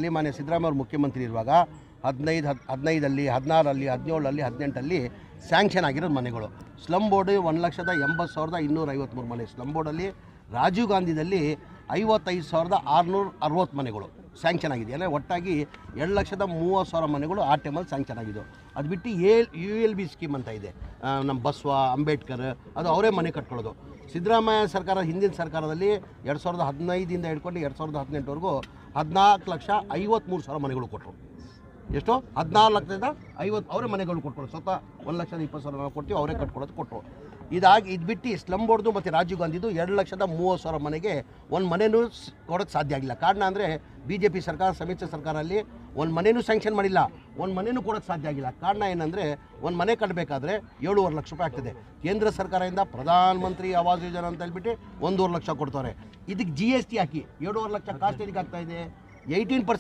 ಅಲ್ಲಿ ಮಾನ್ಯ ಸಿದ್ದರಾಮಯ್ಯ ಅವರು ಮುಖ್ಯಮಂತ್ರಿ ಇರುವಾಗ 15ಅಲ್ಲಿ 16ಅಲ್ಲಿ 17ಅಲ್ಲಿ 18ಅಲ್ಲಿ ಸ್ಯಾಂಕ್ಷನ್ ಆಗಿರೋದು ಮನೆಗಳು. ಸ್ಲಮ್ ಬೋರ್ಡ್ 1,80,253 ಮನೆ ಸ್ಲಮ್ ಬೋರ್ಡಲ್ಲಿ. ರಾಜೀವ್ ಗಾಂಧಿದಲ್ಲಿ 55,660 ಮನೆಗಳು ಸ್ಯಾಂಕ್ಷನ್ ಆಗಿದೆ. ಅಂದರೆ ಒಟ್ಟಾಗಿ 2,30,000 ಮನೆಗಳು ಆ ಟೈಮಲ್ಲಿ ಸ್ಯಾಂಕ್ಷನ್ ಆಗಿದ್ದು. ಅದು ಬಿಟ್ಟು ULB ಸ್ಕೀಮ್ ಅಂತ ಇದೆ, ನಮ್ಮ ಬಸವ ಅಂಬೇಡ್ಕರ್, ಅದು ಅವರೇ ಮನೆ ಕಟ್ಕೊಳ್ಳೋದು. ಸಿದ್ದರಾಮಯ್ಯ ಸರ್ಕಾರ ಹಿಂದಿನ ಸರ್ಕಾರದಲ್ಲಿ 2015ಇಂದ ಹಿಡ್ಕೊಂಡು 2018ವರೆಗೂ 14,53,000 ಮನೆಗಳು ಕೊಟ್ಟರು. ಎಷ್ಟು? 14,50,000 ಅವರೇ ಮನೆಗಳು ಕೊಟ್ಟರು. ಸ್ವತಃ 1,20,000 ನಾವು ಕೊಡ್ತೀವಿ, ಅವರೇ ಕಟ್ಕೊಳ್ಳೋದು ಕೊಟ್ಟರು. ಇದು ಬಿಟ್ಟು ಸ್ಲಮ್ ಬೋರ್ಡ್ದು ಮತ್ತು ರಾಜೀವ್ ಗಾಂಧಿದು 2,30,000 ಮನೆಗೆ ಒಂದು ಮನೆಯೂ ಕೊಡೋಕ್ಕೆ ಸಾಧ್ಯ ಆಗಿಲ್ಲ. ಕಾರಣ ಅಂದರೆ BJP ಸರ್ಕಾರ, ಸಮ್ಮಿಶ್ರ ಸರ್ಕಾರದಲ್ಲಿ ಒಂದು ಮನೆಯೂ ಸ್ಯಾಂಕ್ಷನ್ ಮಾಡಿಲ್ಲ, ಒಂದು ಮನೆಯೂ ಕೊಡೋಕ್ಕೆ ಸಾಧ್ಯ ಆಗಿಲ್ಲ. ಕಾರಣ ಏನಂದರೆ ಒಂದು ಮನೆ ಕಟ್ಟಬೇಕಾದ್ರೆ 7.5 ಲಕ್ಷ ರೂಪಾಯಿ ಆಗ್ತದೆ. ಕೇಂದ್ರ ಸರ್ಕಾರದಿಂದ ಪ್ರಧಾನ ಮಂತ್ರಿ ಆವಾಸ್ ಯೋಜನೆ ಅಂತ ಹೇಳ್ಬಿಟ್ಟು 1.5 ಲಕ್ಷ ಕೊಡ್ತಾರೆ. ಇದಕ್ಕೆ GST ಹಾಕಿ 7.5 ಲಕ್ಷ ಕಾಸ್ಟ್ ಎದಕ್ಕೆ ಆಗ್ತಾಯಿದೆ? 18%